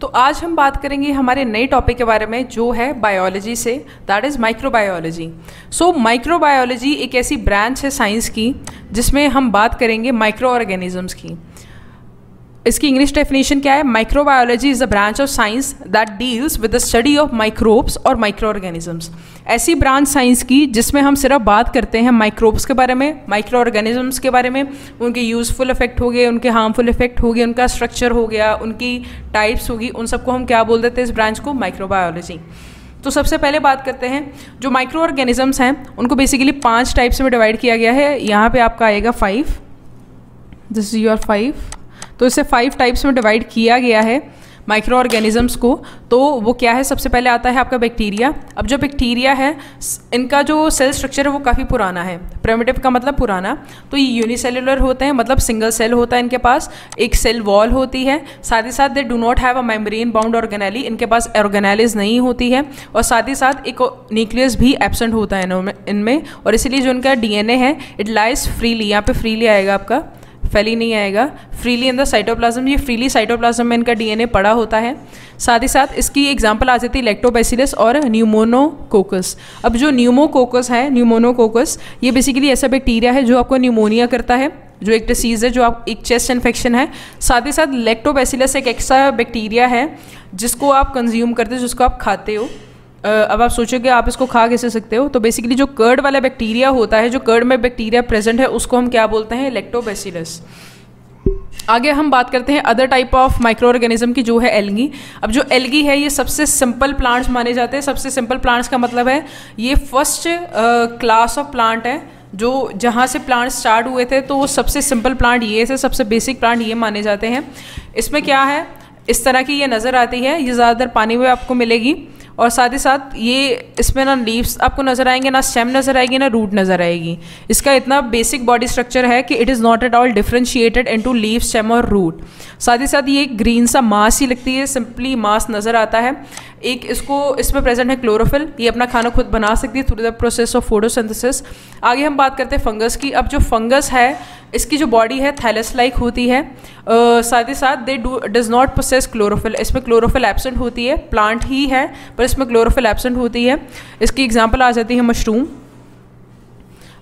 तो आज हम बात करेंगे हमारे नए टॉपिक के बारे में जो है बायोलॉजी से, that is microbiology. So microbiology एक ऐसी ब्रांच है साइंस की जिसमें हम बात करेंगे माइक्रो ऑर्गेनिजम्स की। इसकी इंग्लिश डेफिनेशन क्या है? Microbiology is a branch of science that deals with the study of microbes और माइक्रो ऑर्गेनिजम्स। ऐसी ब्रांच साइंस की जिसमें हम सिर्फ बात करते हैं माइक्रोब्स के बारे में, माइक्रो ऑर्गेनिजम्स के बारे में, उनके यूजफुल इफेक्ट हो गए, उनके हार्मफुल इफेक्ट हो गए, उनका स्ट्रक्चर हो गया, उनकी टाइप्स होगी, उन सबको हम क्या बोल देते हैं इस ब्रांच को? माइक्रोबायोलॉजी। तो सबसे पहले बात करते हैं जो माइक्रो ऑर्गेनिजम्स हैं उनको बेसिकली 5 टाइप्स में डिवाइड किया गया है। यहाँ पे आपका आएगा 5, दिस इज योर 5। तो इसे 5 टाइप्स में डिवाइड किया गया है माइक्रो ऑर्गेनिजम्स को। तो वो क्या है? सबसे पहले आता है आपका बैक्टीरिया। अब जो बैक्टीरिया है इनका जो सेल स्ट्रक्चर है वो काफ़ी पुराना है। प्रिमिटिव का मतलब पुराना। तो ये यूनिसेलुलर होते हैं, मतलब सिंगल सेल होता है इनके पास, एक सेल वॉल होती है। साथ ही साथ दे do not have a membrane bound organelle, इनके पास ऑर्गेनेलिज नहीं होती है। और साथ ही साथ एक न्यूक्लियस भी एब्सेंट होता है इनमें। और इसीलिए जो इनका डीएनए है इट लाइज फ्रीली, यहाँ पे फ्रीली आएगा आपका, फैली नहीं आएगा, फ्रीली इन द साइटोप्लाज्म। ये फ्रीली साइटोप्लाज्म में इनका डीएनए पड़ा होता है। साथ ही साथ इसकी एग्जांपल आ जाती है लैक्टोबैसिलस और न्यूमोनोकोकस। अब जो न्यूमोकोकस है, न्यूमोनोकोकस, ये बेसिकली ऐसा बैक्टीरिया है जो आपको न्यूमोनिया करता है, जो एक डिसीज़ है, जो आप एक चेस्ट इन्फेक्शन है। साथ ही साथ लैक्टोबैसिलस एक ऐसा बैक्टीरिया है जिसको आप कंज्यूम करते हो, जिसको आप खाते हो। अब आप सोचोगे आप इसको खा कैसे सकते हो? तो बेसिकली जो कर्ड वाला बैक्टीरिया होता है, जो कर्ड में बैक्टीरिया प्रेजेंट है, उसको हम क्या बोलते हैं? लैक्टोबैसिलस। आगे हम बात करते हैं other type of micro organism की, जो है एल्गी। अब जो एल्गी है ये सबसे सिंपल प्लांट्स माने जाते हैं। सबसे सिंपल प्लांट्स का मतलब है ये फर्स्ट क्लास ऑफ प्लांट है जो जहाँ से प्लांट स्टार्ट हुए थे, तो वो सबसे सिंपल प्लांट ये थे, सबसे बेसिक प्लांट ये माने जाते हैं। इसमें क्या है, इस तरह की ये नज़र आती है, ये ज़्यादातर पानी में आपको मिलेगी। और साथ ही साथ ये इसमें ना लीव्स आपको नज़र आएंगे, ना स्टेम नज़र आएगी, ना रूट नज़र आएगी। इसका इतना बेसिक बॉडी स्ट्रक्चर है कि it is not at all differentiated into leave, stem और रूट। साथ ही साथ ये ग्रीन सा मास ही लगती है, सिंपली मास नज़र आता है। एक इसमें प्रेजेंट है क्लोरोफिल, ये अपना खाना खुद बना सकती है through the process of photosynthesis. आगे हम बात करते हैं फंगस की। अब जो फंगस है इसकी जो बॉडी है थैलस लाइक होती है। साथ ही साथ they does not possess chlorophyll, इसमें क्लोरोफिल एब्सेंट होती है। प्लांट ही है पर इसमें क्लोरोफिल एब्सेंट होती है। इसकी एग्जांपल आ जाती है मशरूम।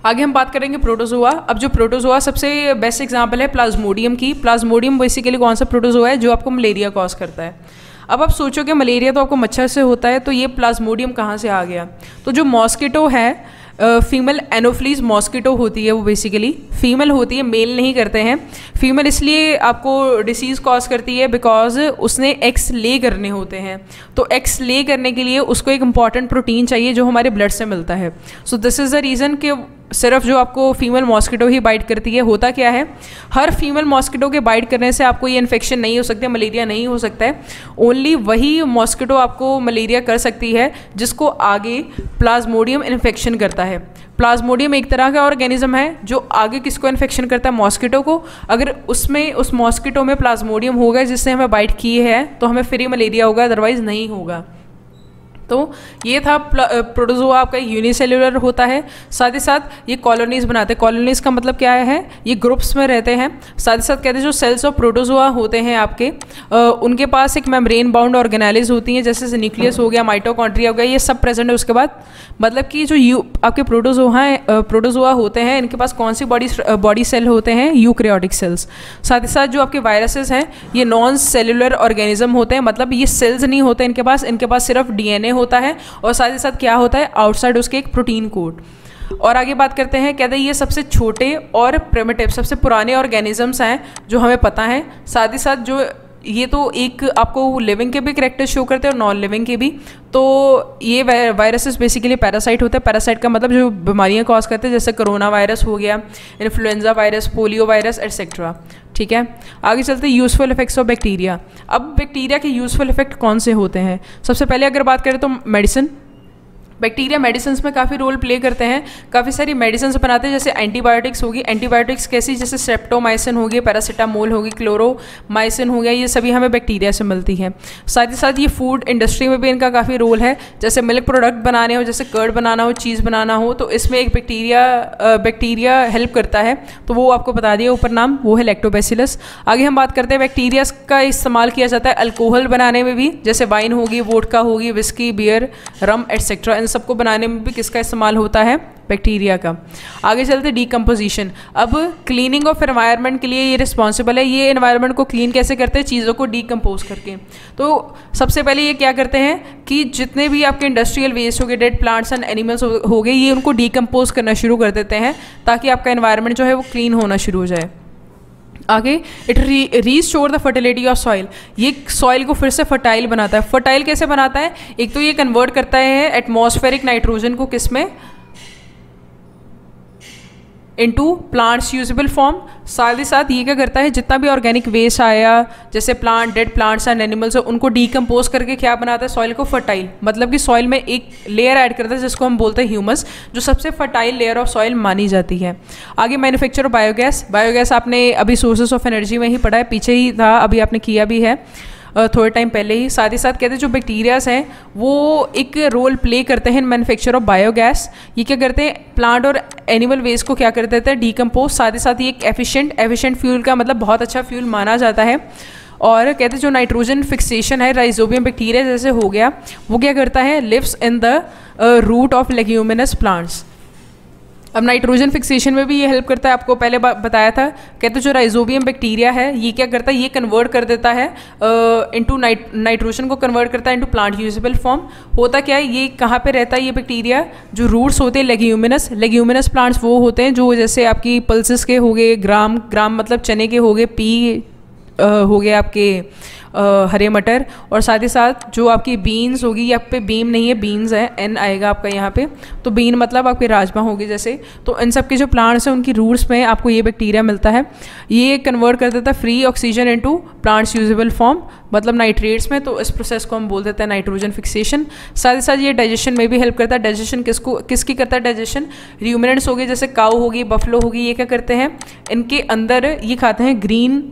आगे हम बात करेंगे प्रोटोजोआ। अब जो प्रोटोजोआ सबसे बेस्ट एग्जांपल है प्लाज्मोडियम की। प्लाज्मोडियम बेसिकली कौन सा प्रोटोजोआ है? जो आपको मलेरिया कॉज करता है। अब आप सोचोगे मलेरिया तो आपको मच्छर से होता है, तो ये प्लाज्मोडियम कहाँ से आ गया? तो जो मॉस्किटो है, फीमेल एनोफ्लीज मॉस्किटो होती है, वो बेसिकली फीमेल होती है, मेल नहीं करते हैं। फीमेल इसलिए आपको डिसीज़ कॉज करती है बिकॉज उसने एग्स ले करने होते हैं। तो एग्स ले करने के लिए उसको एक इंपॉर्टेंट प्रोटीन चाहिए जो हमारे ब्लड से मिलता है। So this is the reason कि सिर्फ जो आपको फीमेल मॉस्किटो ही बाइट करती है। होता क्या है, हर फीमेल मॉस्किटो के बाइट करने से आपको ये इन्फेक्शन नहीं हो सकता, मलेरिया नहीं हो सकता है। ओनली वही मॉस्किटो आपको मलेरिया कर सकती है जिसको आगे प्लाज्मोडियम इन्फेक्शन करता है। प्लाज्मोडियम एक तरह का ऑर्गेनिज्म है जो आगे किसको इन्फेक्शन करता है? मॉस्किटो को। अगर उसमें उस मॉस्किटो में प्लाज्मोडियम होगा जिससे हमें बाइट की है तो हमें फ्री मलेरिया होगा, अदरवाइज नहीं होगा। तो ये था प्रोटोजोआ, आपका यूनिसेल्युलर होता है। साथ ही साथ ये कॉलोनीज बनाते हैं। कॉलोनीज का मतलब क्या है? ये ग्रुप्स में रहते हैं। साथ ही साथ कहते हैं जो सेल्स ऑफ प्रोटोजोआ होते हैं आपके, उनके पास एक मेम्ब्रेन बाउंड ऑर्गेनेलिज होती हैं, जैसे न्यूक्लियस हो गया, माइटोकॉन्ड्रिया हो गया, ये सब प्रेजेंट है। उसके बाद मतलब कि जो आपके प्रोटोजोआ होते हैं इनके पास कौन सी बॉडी सेल होते हैं? Eukaryotic cells. साथ ही साथ जो आपके वायरसेस हैं ये नॉन सेलुलर ऑर्गेनिज्म होते हैं, मतलब ये सेल्स नहीं होते इनके पास सिर्फ डीएनए होता है। और साथ ही साथ क्या होता है? आउटसाइड उसके एक प्रोटीन कोड। और आगे बात करते हैं, कहते हैं ये सबसे छोटे और प्रिमिटिव, सबसे पुराने ऑर्गेनिजम्स हैं जो हमें पता है। साथ ही साथ जो ये तो एक आपको लिविंग के भी कैरेक्टर शो करते हैं और नॉन लिविंग के भी। तो ये वायरसेस बेसिकली पैरासाइट होते हैं। पैरासाइट का मतलब जो बीमारियां कॉज करते हैं, जैसे कोरोना वायरस हो गया, influenza virus, polio virus etcetera. ठीक है, आगे चलते हैं यूजफुल इफेक्ट्स ऑफ बैक्टीरिया। अब बैक्टीरिया के यूजफुल इफेक्ट कौन से होते हैं? सबसे पहले अगर बात करें तो मेडिसिन। बैक्टीरिया मेडिसिन में काफ़ी रोल प्ले करते हैं, काफ़ी सारी मेडिसिन बनाते हैं, जैसे एंटीबायोटिक्स होगी, एंटीबायोटिक्स कैसी, जैसे स्ट्रेप्टोमाइसिन होगी, पैरासीटामोल होगी, क्लोरोमाइसिन हो गया, ये सभी हमें बैक्टीरिया से मिलती है। साथ ही साथ ये फूड इंडस्ट्री में भी इनका काफ़ी रोल है, जैसे मिल्क प्रोडक्ट बनाने हो, जैसे कर्ड बनाना हो, चीज़ बनाना हो, तो इसमें एक बैक्टीरिया हेल्प करता है, तो वो आपको बता दिया ऊपर नाम, वो है लैक्टोबैसिलस। आगे हम बात करते हैं बैक्टीरिया का इस्तेमाल किया जाता है अल्कोहल बनाने में भी, जैसे वाइन होगी, वोडका होगी, विस्की, बियर, रम एटसेट्रा, इन सबको बनाने में भी किसका इस्तेमाल होता है, बैक्टीरिया का। आगे चलते डीकम्पोजिशन। अब क्लीनिंग ऑफ एनवायरनमेंट के लिए ये रिस्पॉन्सिबल है, ये एनवायरनमेंट को क्लीन कैसे करते हैं, चीज़ों को डीकम्पोज करके। तो सबसे पहले ये क्या करते हैं कि जितने भी आपके इंडस्ट्रियल वेस्ट हो गए, डेड प्लांट्स एंड एनिमल्स हो गए, ये उनको डीकम्पोज करना शुरू कर देते हैं, ताकि आपका एनवायरनमेंट जो है वो क्लीन होना शुरू हो जाए। आगे it restore the fertility of soil, ये सॉइल को फिर से फर्टाइल बनाता है। फर्टाइल कैसे बनाता है, एक तो ये कन्वर्ट करता है एटमॉस्फेरिक नाइट्रोजन को किस में, इनटू प्लांट्स यूजेबल फॉर्म। साथ ही साथ ये क्या करता है, जितना भी ऑर्गेनिक वेस्ट आया, जैसे plant, dead plants and animals, उनको डीकम्पोज करके क्या बनाता है, सॉइल को फर्टाइल, मतलब कि सॉइल में एक लेयर ऐड करता है जिसको हम बोलते हैं ह्यूमस, जो सबसे फर्टाइल लेयर ऑफ सॉइल मानी जाती है। आगे मैन्युफैक्चर ऑफ बायोगैस। बायोगैस आपने अभी सोर्सेस ऑफ एनर्जी में ही पढ़ा है, पीछे ही था, अभी आपने किया भी है थोड़े टाइम पहले ही। साथ ही साथ कहते हैं जो बैक्टीरियाज हैं वो एक रोल प्ले करते हैं मैन्युफैक्चर ऑफ बायोगैस। ये क्या करते हैं, प्लांट और एनिमल वेस्ट को क्या कर देते हैं, डीकम्पोज। साथ ही साथ ये एक एफिशिएंट फ्यूल का मतलब बहुत अच्छा फ्यूल माना जाता है। और कहते हैं जो नाइट्रोजन फिक्सेशन है राइजोबियम बैक्टीरिया जैसे हो गया, वो क्या करता है, lives in the root of leguminous plants. अब नाइट्रोजन फिक्सेशन में भी ये हेल्प करता है, आपको पहले बताया था। कहते हैं जो राइजोबियम बैक्टीरिया है ये क्या करता है, ये कन्वर्ट कर देता है इनटू नाइट्रोजन को कन्वर्ट करता है इनटू प्लांट यूजेबल फॉर्म। होता क्या है, ये कहाँ पे रहता है ये बैक्टीरिया, जो रूट्स होते हैं लेग्यूमिनस प्लांट्स वो होते हैं जो जैसे आपकी पल्सेस के हो गए, ग्राम मतलब चने के हो गए, पी हो गए आपके हरे मटर, और साथ ही साथ जो आपकी बीन्स होगी, यहाँ पे बीम नहीं है बीन्स है, एन आएगा आपका यहाँ पे, तो बीन मतलब आपके राजमा होगी जैसे, तो इन सब के जो प्लांट्स हैं उनकी रूट्स में आपको ये बैक्टीरिया मिलता है। ये कन्वर्ट कर देता है free oxygen into plants usable form, मतलब नाइट्रेट्स में, तो इस प्रोसेस को हम बोल देते हैं नाइट्रोजन फिक्सेशन। साथ ही साथ ये डाइजेशन में भी हेल्प करता है। डाइजेशन किसकी करता है डाइजेशन, र्यूमिनेंट्स हो गए, जैसे काऊ होगी, बफलो होगी, ये क्या करते हैं, इनके अंदर ये खाते हैं ग्रीन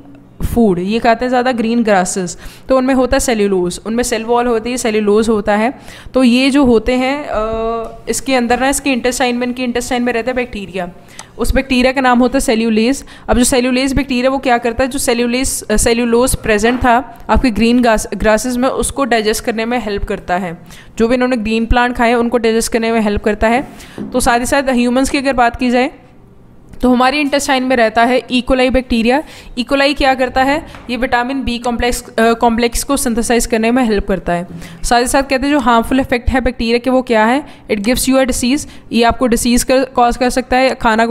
फूड, ये खाते हैं ज़्यादा ग्रीन ग्रासेस, तो उनमें होता है सेल्यूलोज, उनमें सेल वॉल होती है, सेल्यूलोज होता है। तो ये जो होते हैं इसके अंदर ना, इसके इंटेस्टाइन में रहता है बैक्टीरिया, उस बैक्टीरिया का नाम होता है सेल्यूलेज। अब जो सेल्यूलेज बैक्टीरिया वो क्या करता है, जो सेल्यूलोज प्रेजेंट था आपके ग्रीन ग्रासेस में, उसको डाइजेस्ट करने में हेल्प करता है। जो भी इन्होंने ग्रीन प्लांट खाए उनको डाइजेस्ट करने में हेल्प करता है। तो साथ ही साथ ह्यूमन्स की अगर बात की जाए तो हमारे इंटेस्टाइन में रहता है इकोलाई बैक्टीरिया। इकोलाई क्या करता है, ये विटामिन बी कॉम्प्लेक्स को सिंथेसाइज करने में हेल्प करता है। साथ ही साथ कहते हैं जो हार्मफुल इफेक्ट है बैक्टीरिया के वो क्या है, it gives you a disease, ये आपको डिसीज़ कॉज कर सकता है, खाने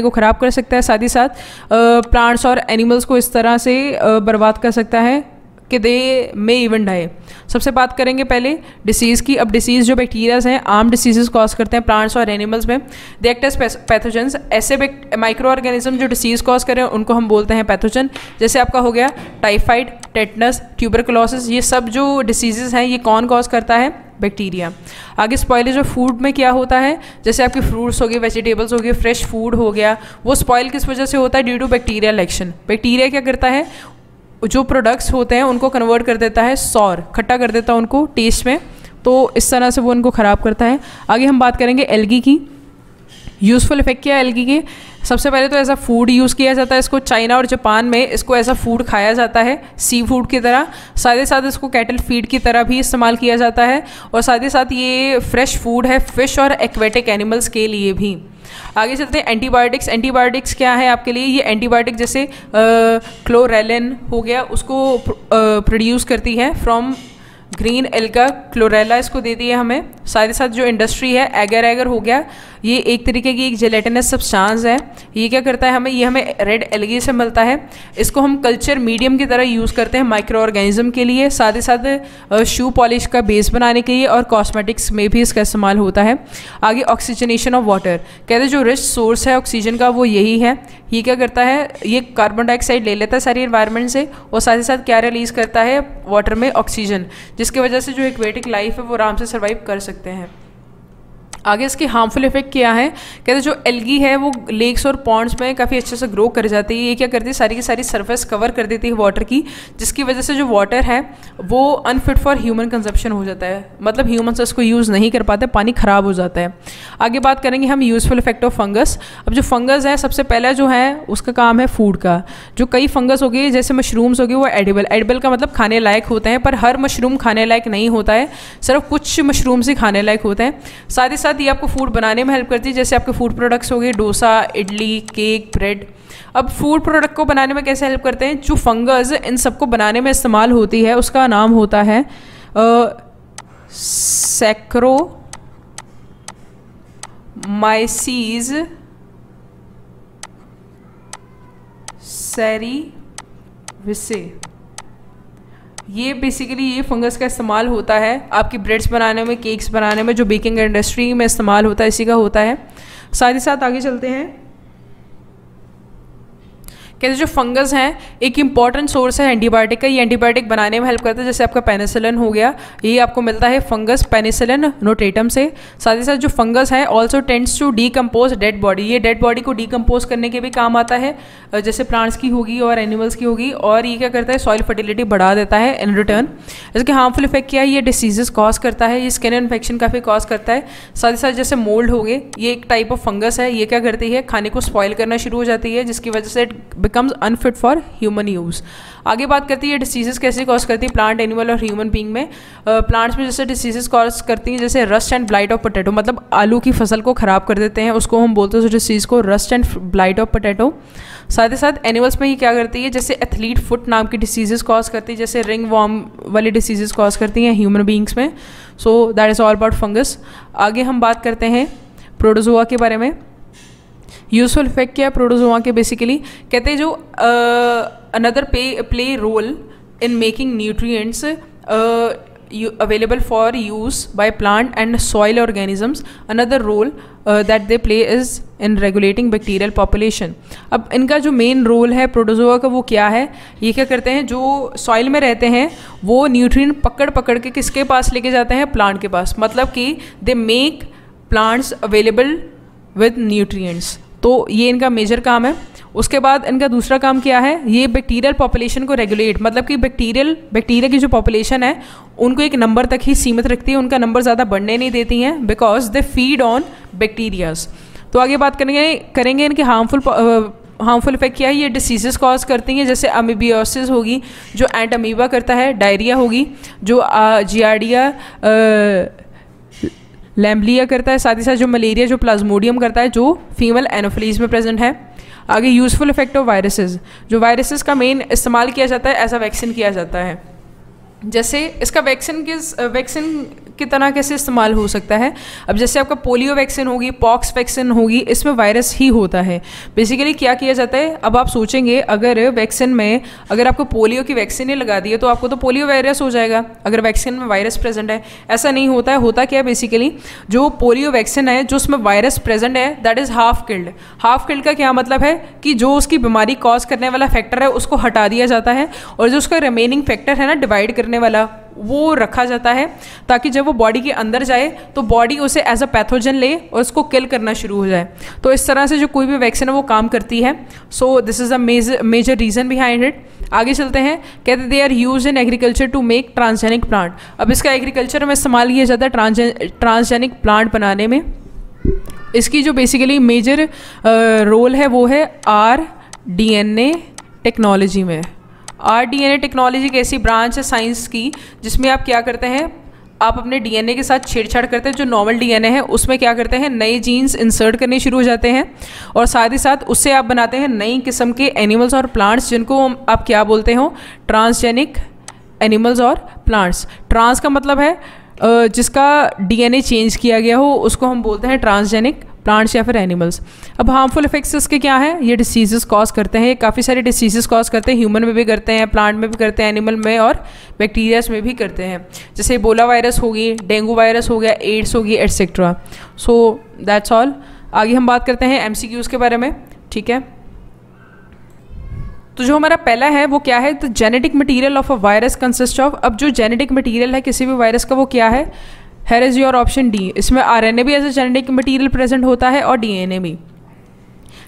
को ख़राब कर सकता है। साथ ही साथ प्लांट्स और एनिमल्स को इस तरह से बर्बाद कर सकता है कि दे मे इवन डाई। सबसे बात करेंगे पहले डिसीज़ की। अब डिसीज़ जो बैक्टीरियाज हैं आम डिसीजेस कॉज करते हैं प्लांट्स और एनिमल्स में, दे एक्ट एज पैथोजेंस। ऐसे माइक्रो ऑर्गेनिज्म जो डिसीज़ कॉज करें उनको हम बोलते हैं पैथोजन। जैसे आपका हो गया टाइफाइड, टेटनस, ट्यूबरकुलोसिस, ये सब जो डिसीजेस हैं ये कौन कॉज करता है, बैक्टीरिया। आगे स्पॉइलेज ऑफ फूड में क्या होता है, जैसे आपके फ्रूट्स हो गए, वेजिटेबल्स हो गए, फ्रेश फूड हो गया, वो स्पॉइल किस वजह से होता है, due to bacterial action. Bacteria क्या करता है, जो प्रोडक्ट्स होते हैं उनको कन्वर्ट कर देता है सॉर, खट्टा कर देता है उनको टेस्ट में, तो इस तरह से वो उनको ख़राब करता है। आगे हम बात करेंगे एल्गी की। यूज़फुल इफेक्ट क्या है एल्गी के, सबसे पहले तो ऐसा फूड यूज़ किया जाता है, इसको चाइना और जापान में इसको ऐसा फूड खाया जाता है सी फूड की तरह। साथ ही साथ इसको कैटल फीड की तरह भी इस्तेमाल किया जाता है, और साथ ही साथ ये फ्रेश फूड है फिश और एक्वेटिक एनिमल्स के लिए भी। आगे चलते हैं एंटीबायोटिक्स। एंटीबायोटिक्स क्या है आपके लिए, ये एंटीबायोटिक जैसे क्लोरेलिन हो गया, उसको प्रोड्यूस करती है फ्रॉम ग्रीन एल्गा क्लोरेला, इसको देती है हमें। साथ ही साथ जो इंडस्ट्री है एगर एगर हो गया, ये एक तरीके की एक जेलेटिनस सब्सटेंस है, ये क्या करता है हमें, ये हमें रेड एल्गी से मिलता है। इसको हम कल्चर मीडियम की तरह यूज़ करते हैं माइक्रो ऑर्गेनिज्म के लिए, साथ ही साथ शू पॉलिश का बेस बनाने के लिए, और कॉस्मेटिक्स में भी इसका इस्तेमाल होता है। आगे ऑक्सीजनेशन ऑफ वाटर, कहते हैं जो रिच सोर्स है ऑक्सीजन का वो यही है। ये क्या करता है, ये कार्बन डाइऑक्साइड ले लेता है सारी एनवायरनमेंट से, और साथ ही साथ क्या रिलीज़ करता है वाटर में ऑक्सीजन, जिसकी वजह से जो एक्वेटिक लाइफ है वो आराम से सर्वाइव कर सकते हैं। आगे इसके हार्मफुल इफेक्ट क्या है, कहते हैं जो एल्गी है वो लेक्स और पॉन्ड्स में काफ़ी अच्छे से ग्रो कर जाती है। ये क्या करती है, सारी की सारी सरफेस कवर कर देती है वाटर की, जिसकी वजह से जो वाटर है वो अनफिट फॉर ह्यूमन कंजप्शन हो जाता है, मतलब ह्यूमन उसको यूज़ नहीं कर पाते, पानी ख़राब हो जाता है। आगे बात करेंगे हम यूज़फुल इफेक्ट ऑफ फंगस। अब जो फंगस है सबसे पहला जो है उसका काम है फूड का। जो कई फंगस हो गई जैसे मशरूम्स हो गए वो एडिबल का मतलब खाने लायक होते हैं, पर हर मशरूम खाने लायक नहीं होता है, सिर्फ कुछ मशरूम्स ही खाने लायक होते हैं। साथ ही साथ ये आपको फूड बनाने में हेल्प करती है, जैसे आपके फूड प्रोडक्ट्स हो गए डोसा, इडली, केक, ब्रेड। अब फूड प्रोडक्ट को बनाने में कैसे हेल्प करते हैं, जो फंगस इन सबको बनाने में इस्तेमाल होती है उसका नाम होता है सैक्रोमाइसीज सेरिविसे। ये बेसिकली ये फंगस का इस्तेमाल होता है आपकी ब्रेड्स बनाने में, केक्स बनाने में, जो बेकिंग इंडस्ट्री में इस्तेमाल होता है इसी का होता है। साथ ही साथ आगे चलते हैं, कहते हैं जो फंगस हैं एक इंपॉर्टेंट सोर्स है एंटीबायोटिक का, ये एंटीबायोटिक बनाने में हेल्प करता है। जैसे आपका पेनिसिलिन हो गया, ये आपको मिलता है फंगस पेनिसिलिन नोटेटम से। साथ ही साथ जो फंगस है also tends to decompose dead body, ये डेड बॉडी को डीकम्पोज करने के भी काम आता है, जैसे प्लांट्स की होगी और एनिमल्स की होगी। और ये क्या करता है, सॉइल फर्टिलिटी बढ़ा देता है इन रिटर्न। इसके हार्मफुल इफेक्ट क्या है, ये डिसीजेस कॉज करता है, ये स्किन इन्फेक्शन काफ़ी कॉज करता है। साथ ही साथ जैसे मोल्ड हो गए, ये एक टाइप ऑफ फंगस है, ये क्या करती है, खाने को स्पॉइल करना शुरू हो जाती है, जिसकी वजह से it becomes unfit for human use. आगे बात करती है डिसीजेस कैसे कॉज करती है प्लांट, एनिमल और ह्यूमन बीइंग में। प्लांट्स में जैसे डिसीजेस कॉज करती हैं जैसे rust and blight of potato, मतलब आलू की फसल को ख़राब कर देते हैं, उसको हम बोलते हैं उस डिसीज़ को rust and blight of potato. साथ ही साथ एनिमल्स में ये क्या करती है, जैसे एथलीट फुट नाम की डिसीजेस कॉज करती है, जैसे रिंग वॉर्म वाली डिसीजेस कॉज करती हैं ह्यूमन बीइंग्स में। So that is all about fungus. आगे हम बात करते हैं प्रोटोजोआ के बारे में। यूजफुल इफेक्ट क्या है प्रोटोजोआ के, बेसिकली कहते हैं जो another play role in making nutrients available for use by plant and soil organisms. Another role that they play is in regulating bacterial population. अब इनका जो मेन रोल है प्रोटोजोआ का वो क्या है, ये क्या करते हैं, जो सॉइल में रहते हैं वो न्यूट्रिएंट पकड़ के किसके पास लेके जाते हैं, प्लांट के पास, मतलब कि they make plants available with nutrients. तो ये इनका मेजर काम है। उसके बाद इनका दूसरा काम क्या है, ये बैक्टीरियल पॉपुलेशन को रेगुलेट, मतलब कि बैक्टीरिया की जो पॉपुलेशन है उनको एक नंबर तक ही सीमित रखती है, उनका नंबर ज़्यादा बढ़ने नहीं देती हैं, because they feed on bacterias. तो आगे बात करेंगे इनके हार्मफुल इफेक्ट क्या है, ये डिसीजेस कॉज करती हैं, जैसे अमीबियोसिस होगी जो एंट अमीबा करता है, डायरिया होगी जो जियार्डिया लैम्बलिया करता है, साथ ही साथ जो मलेरिया जो प्लाज्मोडियम करता है जो फीमेल एनोफिलीज में प्रेजेंट है। आगे यूजफुल इफेक्ट ऑफ वायरसेस, जो वायरसेस का मेन इस्तेमाल किया जाता है, ऐसा वैक्सीन किया जाता है। जैसे इसका वैक्सीन की तरह कैसे इस्तेमाल हो सकता है, अब जैसे आपका पोलियो वैक्सीन होगी, पॉक्स वैक्सीन होगी, इसमें वायरस ही होता है। बेसिकली क्या किया जाता है, अब आप सोचेंगे अगर वैक्सीन में अगर आपको पोलियो की वैक्सीन ही लगा दी है तो आपको तो पोलियो वायरस हो जाएगा, अगर वैक्सीन में वायरस प्रेजेंट है। ऐसा नहीं होता है, होता क्या है बेसिकली जो पोलियो वैक्सीन है जो उसमें वायरस प्रेजेंट है that is half killed. Half killed का क्या मतलब है कि जो उसकी बीमारी कॉज करने वाला फैक्टर है उसको हटा दिया जाता है, और जो उसका रिमेनिंग फैक्टर है ना डिवाइड करने वाला वो रखा जाता है, ताकि जब वो बॉडी के अंदर जाए तो बॉडी उसे एज अ पैथोजन ले और उसको किल करना शुरू हो जाए। तो इस तरह से जो कोई भी वैक्सीन है वो काम करती है। So this is a major reason behind it. आगे चलते हैं, कहते they are use in agriculture to make transgenic plant. अब इसका एग्रीकल्चर में इस्तेमाल किया जाता है ट्रांसजेनिक प्लांट बनाने में। इसकी जो बेसिकली मेजर रोल है वो है RDNA टेक्नोलॉजी में। RDNA टेक्नोलॉजी एक ऐसी ब्रांच है साइंस की जिसमें आप क्या करते हैं, आप अपने DNA के साथ छेड़छाड़ करते हैं, जो नॉर्मल DNA है उसमें क्या करते हैं नए जीन्स इंसर्ट करने शुरू हो जाते हैं, और साथ ही साथ उससे आप बनाते हैं नई किस्म के एनिमल्स और प्लांट्स जिनको आप क्या बोलते हो, ट्रांसजेनिक एनिमल्स और प्लांट्स। ट्रांस का मतलब है जिसका DNA चेंज किया गया हो उसको हम बोलते हैं ट्रांसजेनिक प्लांट्स या फिर एनिमल्स। अब हार्मफुल इफेक्ट्स इसके क्या हैं, ये डिसीजेस कॉज करते हैं, काफ़ी सारे डिसीजेस कॉज करते हैं, ह्यूमन में भी करते हैं, प्लांट में भी करते हैं, एनिमल में और बैक्टीरियाज में भी करते हैं, जैसे इबोला वायरस होगी, डेंगू वायरस हो गया, एड्स होगी, एटसेट्रा। So that's all. आगे हम बात करते हैं MCQs के बारे में, ठीक है। तो जो हमारा पहला है वो क्या है, तो genetic material of a virus consist of. अब जो जेनेटिक मटेरियल है किसी भी वायरस का वो क्या है, here is your option D, इसमें आरएनए भी as a genetic material present होता है और डीएनए भी।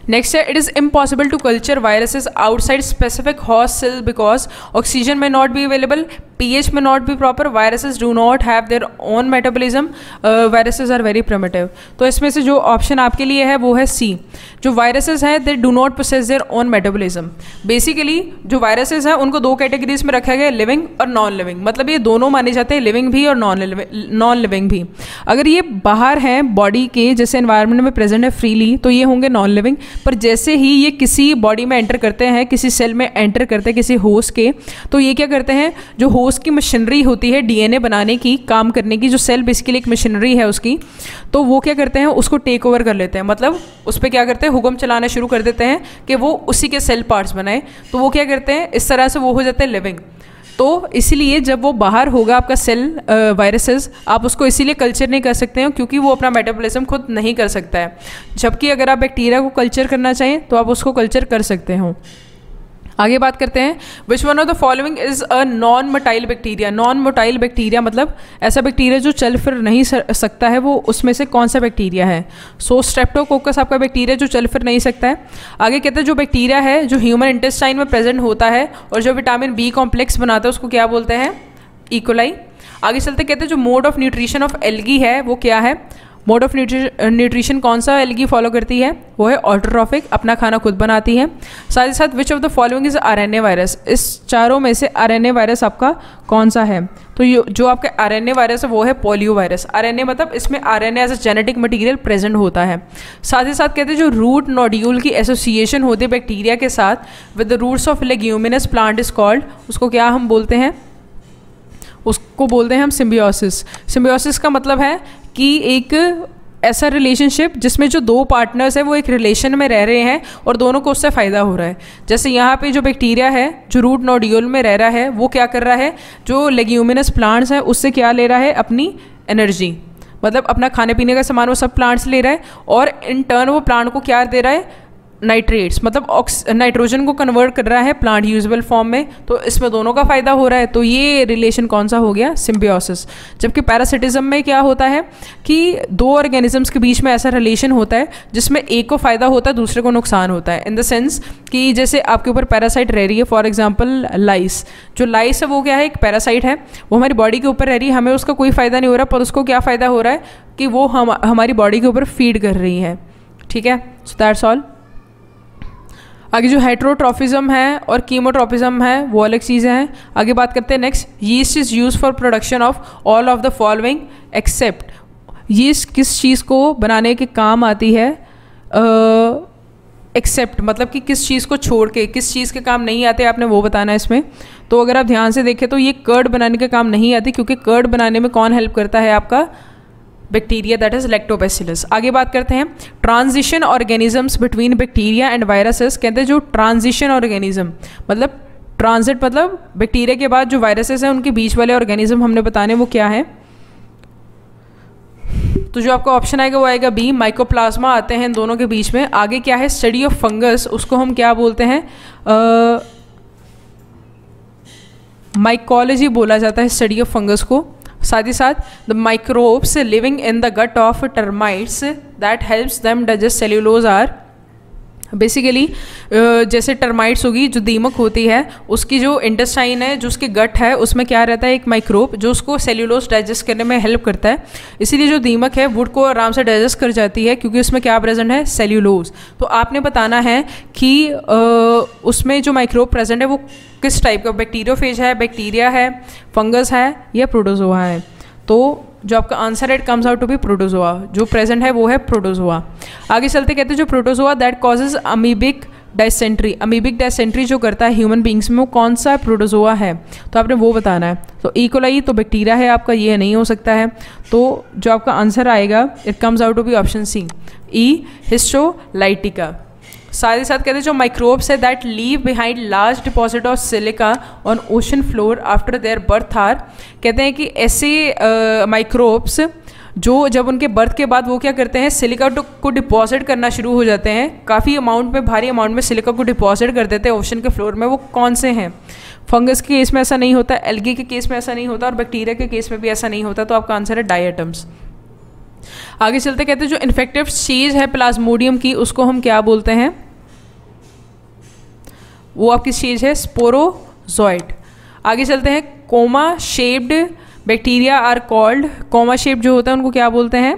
नेक्स्ट है, it is impossible to culture viruses outside specific host cell because oxygen may not be available, pH may not be proper, viruses do not have their own metabolism, viruses are very primitive. तो इसमें से जो option आपके लिए है वो है सी, जो वायरसेस हैं they do not possess their own metabolism. Basically जो वायरसेस हैं उनको दो कैटेगरीज में रखा गया है, लिविंग और नॉन लिविंग, मतलब ये दोनों माने जाते हैं, लिविंग भी और नॉन लिविंग भी। अगर ये बाहर हैं बॉडी के जैसे एनवायरनमेंट में प्रेजेंट है फ्रीली तो ये होंगे नॉन लिविंग, पर जैसे ही ये किसी बॉडी में एंटर करते हैं, किसी सेल में एंटर करते हैं किसी होस्ट के, तो ये क्या करते हैं, जो होस्ट की मशीनरी होती है डीएनए बनाने की, काम करने की, जो सेल बेसिकली एक मशीनरी है उसकी, तो वो क्या करते हैं उसको टेक ओवर कर लेते हैं, मतलब उस पर क्या करते हैं हुक्म चलाना शुरू कर देते हैं कि वो उसी के सेल पार्ट्स बनाए, तो वो क्या करते हैं इस तरह से वो हो जाते हैं लिविंग। तो इसीलिए जब वो बाहर होगा आपका सेल वायरसेस, आप उसको इसीलिए कल्चर नहीं कर सकते हो क्योंकि वो अपना मेटाबॉलिज्म खुद नहीं कर सकता है, जबकि अगर आप बैक्टीरिया को कल्चर करना चाहें तो आप उसको कल्चर कर सकते हो। आगे बात करते हैं, which one of the following is a non motile bacteria. Non motile bacteria मतलब ऐसा बैक्टीरिया जो चल फिर नहीं सकता है, वो उसमें से कौन सा बैक्टीरिया है। सो स्ट्रेप्टोकोकस आपका बैक्टीरिया जो चल फिर नहीं सकता है। आगे कहते हैं जो बैक्टीरिया है जो ह्यूमन इंटेस्टाइन में प्रेजेंट होता है और जो विटामिन बी कॉम्प्लेक्स बनाता है उसको क्या बोलते हैं, इकोलाई। आगे चलते कहते हैं जो mode of nutrition of algae है वो क्या है, मोड ऑफ न्यूट्रिशन कौन सा एल्गी फॉलो करती है, वो है ऑटोट्रॉफिक, अपना खाना खुद बनाती है। साथ ही साथ विच of the following is RNA virus, इस चारों में से आरएनए वायरस आपका कौन सा है, तो जो आपका आरएनए वायरस है वो है पोलियो वायरस। आरएनए मतलब इसमें RNA as a genetic material present होता है। साथ ही साथ कहते हैं जो रूट नोड्यूल की एसोसिएशन होती है बैक्टीरिया के साथ with the roots of leguminous plant is called, उसको क्या हम बोलते हैं, उसको बोलते हैं हम सिम्बियोसिस। सिम्बियोसिस का मतलब है कि एक ऐसा रिलेशनशिप जिसमें जो दो पार्टनर्स हैं वो एक रिलेशन में रह रहे हैं और दोनों को उससे फ़ायदा हो रहा है। जैसे यहाँ पे जो बैक्टीरिया है जो रूट नोड्यूल में रह रहा है वो क्या कर रहा है, जो लेग्यूमिनस प्लांट्स हैं उससे क्या ले रहा है, अपनी एनर्जी, मतलब अपना खाने पीने का सामान वो सब प्लांट्स ले रहा है और इन टर्न वो प्लांट को क्या दे रहा है, नाइट्रेट्स, मतलब नाइट्रोजन को कन्वर्ट कर रहा है प्लांट यूजेबल फॉर्म में, तो इसमें दोनों का फ़ायदा हो रहा है। तो ये रिलेशन कौन सा हो गया, सिम्बियोसिस। जबकि पैरासिटिज्म में क्या होता है कि दो ऑर्गेनिजम्स के बीच में ऐसा रिलेशन होता है जिसमें एक को फ़ायदा होता है दूसरे को नुकसान होता है, इन द सेंस कि जैसे आपके ऊपर पैरासाइट रह रही है, फॉर एग्जाम्पल लाइस, जो लाइस है वो क्या है, एक पैरासाइट है, वो हमारी बॉडी के ऊपर रह रही है, हमें उसका कोई फ़ायदा नहीं हो रहा, पर उसको क्या फ़ायदा हो रहा है कि वो हमारी बॉडी के ऊपर फीड कर रही है। ठीक है, सो दैट्स ऑल। आगे जो हेट्रोट्रॉफिज्म है और कीमोट्रॉफिज्म है वो अलग चीज़ें हैं। आगे बात करते हैं next, yeast is use for production of all of the following except. Yeast किस चीज़ को बनाने के काम आती है, एक्सेप्ट मतलब कि किस चीज़ को छोड़ के, किस चीज़ के काम नहीं आते आपने वो बताना है इसमें। तो अगर आप ध्यान से देखें तो ये कर्ड बनाने के काम नहीं आती, क्योंकि कर्ड बनाने में कौन हेल्प करता है, आपका बैक्टीरिया, दैट इज लैक्टोबैसिलस। आगे बात करते हैं transition organisms between bacteria and viruses. कहते हैं जो ट्रांजिशन ऑर्गेनिज्म मतलब ट्रांजिट मतलब बैक्टीरिया के बाद जो वायरसेस हैं उनके बीच वाले ऑर्गेनिज्म हमने बताने वो क्या है। तो जो आपका ऑप्शन आएगा वो आएगा बी, माइकोप्लाज्मा आते हैं इन दोनों के बीच में। आगे क्या है, स्टडी ऑफ फंगस, उसको हम क्या बोलते हैं, माइकोलॉजी बोला जाता है स्टडी ऑफ फंगस को। साथ ही साथ the microbes living in the gut of termites that helps them digest cellulose are basically जैसे टर्माइट्स होगी, जो दीमक होती है उसकी जो इंटेस्टाइन है, जो उसके गट है, उसमें क्या रहता है, एक माइक्रोब जो उसको सेल्यूलोज डाइजेस्ट करने में हेल्प करता है। इसीलिए जो दीमक है वुड को आराम से डाइजेस्ट कर जाती है, क्योंकि उसमें क्या प्रेजेंट है, सेल्यूलोज। तो आपने बताना है कि उसमें जो माइक्रोब प्रेजेंट है वो किस टाइप का, बैक्टीरियोफेज है, बैक्टीरिया है, फंगस है या प्रोटोजोआ है। तो जो आपका आंसर है it comes out to be protozoa, जो प्रेजेंट है वो है प्रोटोजोआ। आगे चलते कहते हैं जो protozoa that causes amoebic dysentery, amoebic dysentery जो करता है ह्यूमन बींग्स में वो कौन सा प्रोटोजोआ है, तो आपने वो बताना है। तो इकोलाई तो बैक्टीरिया है आपका, ये नहीं हो सकता है। तो जो आपका आंसर आएगा it comes out to be option C, E histolytica. साथ ही साथ कहते हैं जो माइक्रोब्स है that leave behind large deposit of silica on ocean floor after their birth are, कहते हैं कि ऐसे माइक्रोब्स जो जब उनके बर्थ के बाद वो क्या करते हैं, सिलिका को डिपॉजिट करना शुरू हो जाते हैं, काफ़ी अमाउंट में, भारी अमाउंट में सिलिका को डिपॉजिट कर देते हैं ओशन के फ्लोर में, वो कौन से हैं। फंगस के केस में ऐसा नहीं होता, एल्गी के केस में ऐसा नहीं होता और बैक्टीरिया के केस में भी ऐसा नहीं होता। तो आपका आंसर है डायटम्स। आगे चलते कहते हैं जो इन्फेक्टिव स्टेज है प्लाज्मोडियम की उसको हम क्या बोलते हैं, वो आपकी स्टेज है स्पोरोजोइट। आगे चलते हैं comma shaped bacteria are called, comma shape जो होता है उनको क्या बोलते हैं,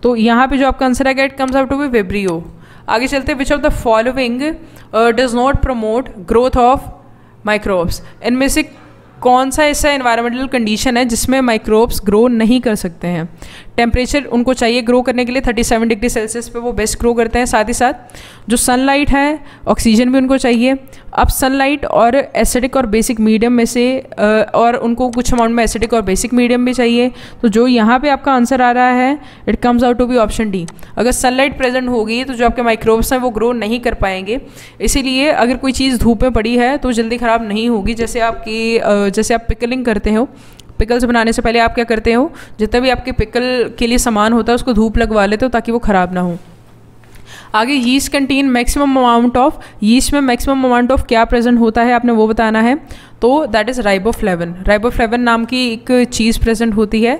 तो यहाँ पे जो आपका आंसर है it comes out to be vibrio. आगे चलते हैं which of the following does not promote growth of microbes, इनमें से कौन सा ऐसा एनवायरमेंटल कंडीशन है जिसमें माइक्रोब्स ग्रो नहीं कर सकते हैं। टेम्परेचर उनको चाहिए ग्रो करने के लिए 37 डिग्री सेल्सियस पे वो बेस्ट ग्रो करते हैं। साथ ही साथ जो सनलाइट है, ऑक्सीजन भी उनको चाहिए। अब सनलाइट और एसिडिक और बेसिक मीडियम में से और उनको कुछ अमाउंट में एसिडिक और बेसिक मीडियम भी चाहिए। तो जो यहाँ पे आपका आंसर आ रहा है it comes out to be option D. अगर सनलाइट प्रेजेंट होगी तो जो आपके माइक्रोब्स हैं वो ग्रो नहीं कर पाएंगे। इसीलिए अगर कोई चीज़ धूप में पड़ी है तो जल्दी ख़राब नहीं होगी। जैसे आप पिकलिंग करते हो, पिकल्स बनाने से पहले आप क्या करते हो, जितना भी आपके पिकल के लिए सामान होता है उसको धूप लगवा लेते हो ताकि वो ख़राब ना हो। आगे yeast contain maximum amount of, yeast में मैक्सिमम अमाउंट ऑफ क्या प्रेजेंट होता है आपने वो बताना है। तो दैट इज़ राइबोफ्लेविन। राइबोफ्लेविन नाम की एक चीज़ प्रेजेंट होती है।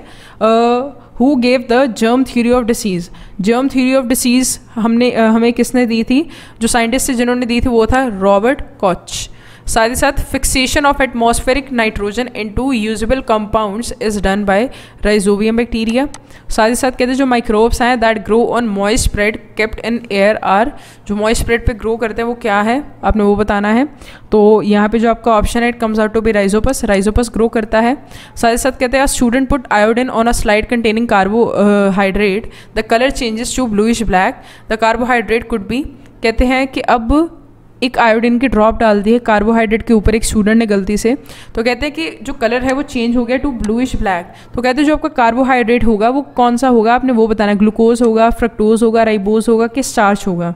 Who gave the germ theory of disease, germ theory of disease हमें किसने दी थी, जो साइंटिस्ट थे जिन्होंने दी थी वो था रॉबर्ट कॉच। साथ ही साथ fixation of atmospheric nitrogen into usable compounds is done by rhizobium bacteria. साथ ही साथ कहते हैं जो माइक्रोब्स हैं that grow on moist spread kept in air are, जो मॉइस्ट स्प्रेड पे ग्रो करते हैं वो क्या है आपने वो बताना है। तो यहाँ पे जो आपका ऑप्शन है it comes out to be rhizopus, rhizopus grow करता है। साथ ही साथ कहते हैं student put iodine on a slide containing carbohydrate, the colour changes to bluish black, the carbohydrate could be, कहते हैं कि अब एक आयोडीन की ड्रॉप डाल दी है कार्बोहाइड्रेट के ऊपर एक स्टूडेंट ने गलती से, तो कहते हैं कि जो कलर है वो चेंज हो गया टू ब्लूइश ब्लैक। तो कहते हैं जो आपका कार्बोहाइड्रेट होगा वो कौन सा होगा आपने वो बताना है, ग्लूकोज होगा, फ्रक्टोज होगा, राइबोज होगा कि स्टार्च होगा।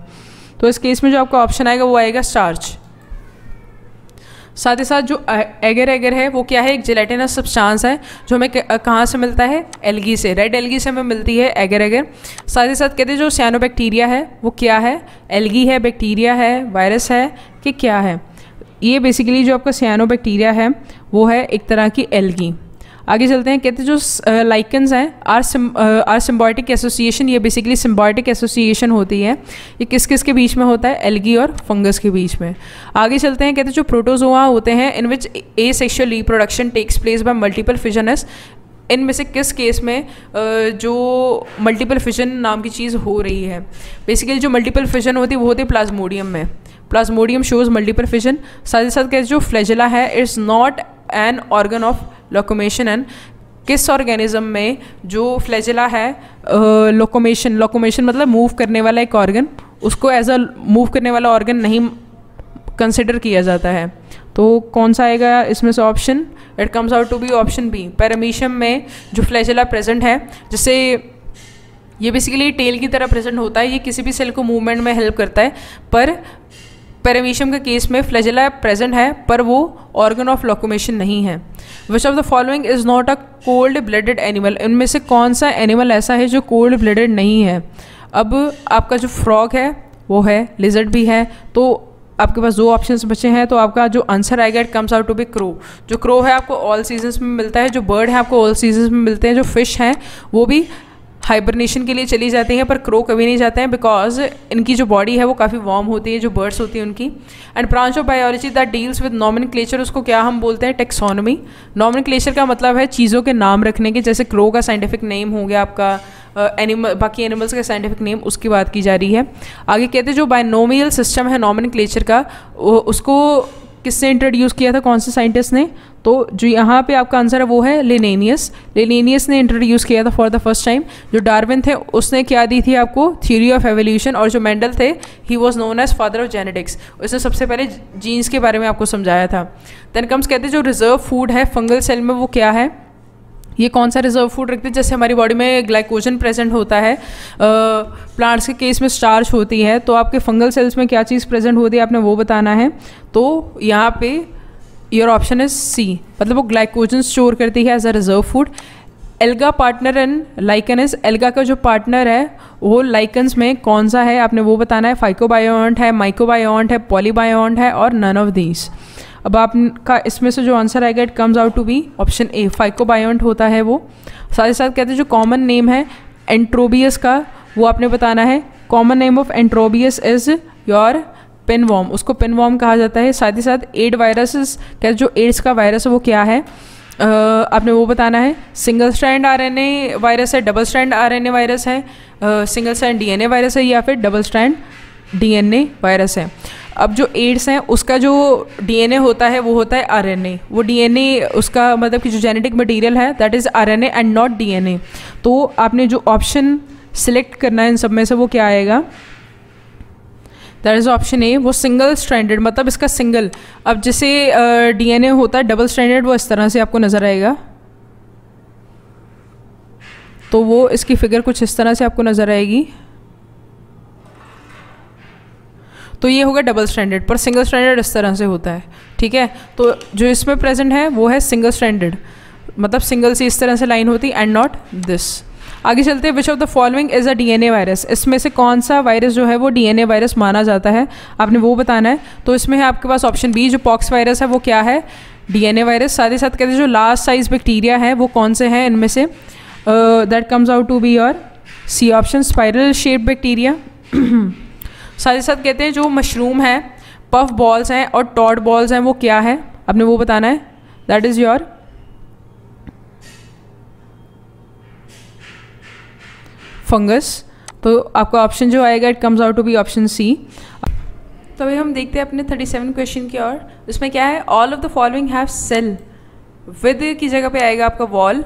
तो इस केस में जो आपका ऑप्शन आएगा वो आएगा स्टार्च। साथ ही साथ जो एगर एगर है वो क्या है, एक जेलेटिनस सब्सटेंस है जो हमें कहाँ से मिलता है, एल्गी से, रेड एल्गी से हमें मिलती है एगर एगर। साथ ही साथ कहते हैं जो साइनोबैक्टीरिया है वो क्या है, एल्गी है, बैक्टीरिया है, वायरस है कि क्या है। ये बेसिकली जो आपका साइनोबैक्टीरिया है वो है एक तरह की एल्गी। आगे चलते हैं, कहते हैं जो लाइकन्स हैं आर सिम्बायोटिक एसोसिएशन, ये बेसिकली सिम्बायोटिक एसोसिएशन होती है। ये किस किस के बीच में होता है, एल्गी और फंगस के बीच में। आगे चलते हैं, कहते हैं जो प्रोटोजोआ होते हैं in which asexual reproduction takes place by multiple fissions, इनमें से किस केस में जो मल्टीपल फिजन नाम की चीज़ हो रही है। बेसिकली जो मल्टीपल फिजन होती है वो होती है प्लाज्मोडियम में, प्लाज्मोडियम शोज मल्टीपल फिजन। साथ ही साथ कहते हैं जो फ्लैजेला है it's not an organ of locomotion and, किस ऑर्गेनिज्म में जो फ्लैजेला है लोकोमेशन मतलब मूव करने वाला एक ऑर्गन, उसको एज अ मूव करने वाला ऑर्गन नहीं कंसिडर किया जाता है। तो कौन सा आएगा इसमें से option, it comes out to be option B. Paramecium में जो फ्लैजेला प्रेजेंट है, जैसे ये बेसिकली टेल की तरह प्रेजेंट होता है, ये किसी भी सेल को मूवमेंट में हेल्प करता है, पर पैरामीशियम के केस में फ्लैजेला प्रेजेंट है पर वो ऑर्गन ऑफ लोकोमेशन नहीं है। विच of the following is not a cold blooded animal, इनमें से कौन सा एनिमल ऐसा है जो कोल्ड ब्लडेड नहीं है। अब आपका जो फ्रॉग है वो है, लिजर्ड भी है, तो आपके पास दो ऑप्शंस बचे हैं। तो आपका जो आंसर आएगा it comes out to be crow. जो क्रो है आपको ऑल सीजन्स में मिलता है, जो बर्ड है आपको ऑल सीजन्स में मिलते हैं, जो फिश हैं वो भी हाइबरनेशन के लिए चली जाती हैं पर क्रो कभी नहीं जाते हैं बिकॉज इनकी जो बॉडी है वो काफ़ी वार्म होती है, जो बर्ड्स होती है उनकी। And branch of biology that deals with nomenclature, उसको क्या हम बोलते हैं, टेक्सोनॉमी। नॉमेनक्लेचर का मतलब है चीज़ों के नाम रखने के, जैसे क्रो का साइंटिफिक नेम हो गया आपका, बाकी एनिमल्स का साइंटिफिक नेम उसकी बात की जा रही है। आगे कहते हैं जो बायनोमियल सिस्टम है नॉमेनक्लेचर का, उसको किसने इंट्रोड्यूस किया था, कौन से साइंटिस्ट ने, तो जो यहाँ पे आपका आंसर है वो है लिनेनियस। लिनेनियस ने इंट्रोड्यूस किया था फॉर द फर्स्ट टाइम। जो डार्विन थे उसने क्या दी थी आपको, थ्योरी ऑफ एवोल्यूशन। और जो मेंडल थे ही was known as father of genetics, उसने सबसे पहले जीन्स के बारे में आपको समझाया था। देन कम्स कहते हैं जो रिजर्व फूड है फंगल सेल में वो क्या है, ये कौन सा रिजर्व फूड रखते हैं, जैसे हमारी बॉडी में ग्लाइकोजन प्रेजेंट होता है, प्लांट्स के केस में स्टार्च होती है, तो आपके फंगल सेल्स में क्या चीज़ प्रेजेंट होती है आपने वो बताना है। तो यहाँ पे योर ऑप्शन इज सी, मतलब वो ग्लाइकोजन स्टोर करती है as a reserve food. Alga partner in lichen is, alga का जो पार्टनर है वो लाइकन्स में कौन सा है आपने वो बताना है। फाइकोबायोन्ट है, माइकोबायोन्ट है, पॉलीबायोन्ट है और नन ऑफ दीज। अब आपका इसमें से जो आंसर आएगा it comes out to be option A, phycobiont होता है वो। साथ ही साथ कहते हैं जो कॉमन नेम है एंट्रोबियस का वो आपने बताना है। Common name of Enterobius is your pinworm, उसको पिनवॉर्म कहा जाता है। साथ ही साथ एड वायरसेस, कहते जो एड्स का वायरस है वो क्या है, आपने वो बताना है। सिंगल स्ट्रैंड आरएनए वायरस है, डबल स्ट्रैंड आरएनए वायरस है, सिंगल स्ट्रैंड डीएनए वायरस है या फिर डबल स्ट्रैंड डीएनए वायरस है। अब जो एड्स हैं उसका जो डीएनए होता है वो होता है आरएनए, वो डीएनए उसका मतलब कि जो जेनेटिक मटेरियल है that is RNA and not DNA. तो आपने जो ऑप्शन सिलेक्ट करना है इन सब में से वो क्या आएगा, दैट इज़ ऑप्शन ए, वो सिंगल स्ट्रैंडेड, मतलब इसका सिंगल। अब जैसे डीएनए होता है डबल स्ट्रैंडेड, वो इस तरह से आपको नज़र आएगा, तो वो इसकी फिगर कुछ इस तरह से आपको नज़र आएगी। तो ये होगा डबल स्ट्रैंडेड, पर सिंगल स्ट्रैंडेड इस तरह से होता है, ठीक है। तो जो इसमें प्रेजेंट है वो है सिंगल स्ट्रैंडेड, मतलब सिंगल सी इस तरह से लाइन होती एंड नॉट दिस। आगे चलते हैं, which of the following is a DNA virus, इसमें से कौन सा वायरस जो है वो डीएनए वायरस माना जाता है, आपने वो बताना है। तो इसमें है आपके पास ऑप्शन बी, जो पॉक्स वायरस है वो क्या है, डीएनए वायरस। साथ ही साथ कहते हैं जो लार्ज साइज बैक्टीरिया है वो कौन से हैं इनमें से, that comes out to be your C option, spiral shape bacteria. साथ ही साथ कहते हैं जो मशरूम है, पफ बॉल्स हैं और टॉड बॉल्स हैं वो क्या है, आपने वो बताना है, दैट इज़ योर फंगस। तो आपका ऑप्शन जो आएगा it comes out to be option C. तो अभी हम देखते हैं अपने 37 क्वेश्चन की ओर। इसमें क्या है, all of the following have cell, with की जगह पे आएगा आपका वॉल,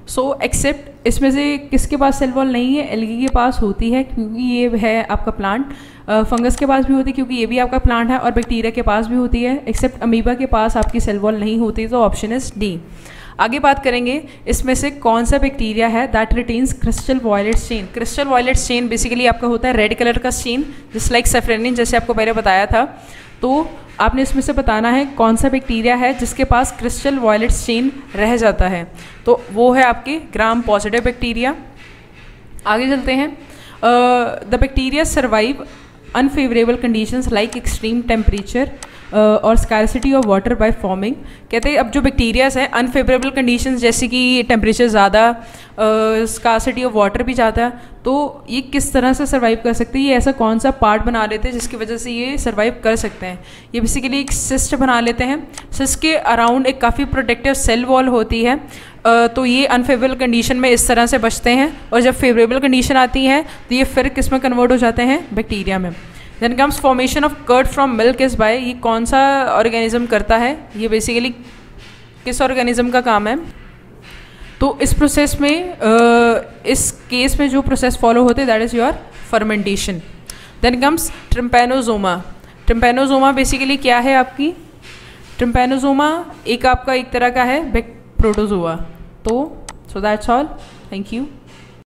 सो एक्सेप्ट, इसमें से किसके पास सेल वॉल नहीं है, एल्गी के पास होती है क्योंकि ये है आपका प्लांट, फंगस के पास भी होती है क्योंकि ये भी आपका प्लांट है, और बैक्टीरिया के पास भी होती है। एक्सेप्ट अमीबा के पास आपकी सेल वॉल नहीं होती, तो ऑप्शन इज डी। आगे बात करेंगे इसमें से कौन सा बैक्टीरिया है that retains crystal violet stain. Crystal violet stain basically आपका होता है रेड कलर का स्टेन, जस्ट लाइक सेफ्रेनिन, जैसे आपको पहले बताया था। तो आपने इसमें से बताना है कौन सा बैक्टीरिया है जिसके पास क्रिस्टल वॉयलेट स्टेन रह जाता है, तो वो है आपके ग्राम पॉजिटिव बैक्टीरिया। आगे चलते हैं, the bacteria survive unfavourable conditions like extreme temperature और scarcity of water by forming. कहते हैं अब जो बैक्टीरियाज हैं अनफेवरेबल कंडीशंस जैसे कि टेम्परेचर ज़्यादा, स्कैरसिटी ऑफ वाटर भी ज़्यादा, तो ये किस तरह से सर्वाइव कर सकते हैं, ये ऐसा कौन सा पार्ट बना लेते हैं जिसकी वजह से ये सर्वाइव कर सकते हैं। ये बेसिकली एक सिस्ट बना लेते हैं, सिस्ट के अराउंड एक काफ़ी प्रोटेक्टिव सेल वॉल होती है, तो ये अनफेवरेबल कंडीशन में इस तरह से बचते हैं, और जब फेवरेबल कंडीशन आती है तो ये फिर किस में कन्वर्ट हो जाते हैं, बैक्टीरिया में। Then comes formation of curd from milk is by, ये कौन सा ऑर्गेनिज्म करता है, ये बेसिकली किस ऑर्गेनिज्म का काम है। तो इस प्रोसेस में इस केस में जो प्रोसेस फॉलो होते हैं that is your fermentation. Then comes trypanosoma. Trypanosoma basically क्या है आपकी, ट्रिम्पेनोजोमा एक आपका एक तरह का है प्रोटोजोआ। तो so that's all, thank you.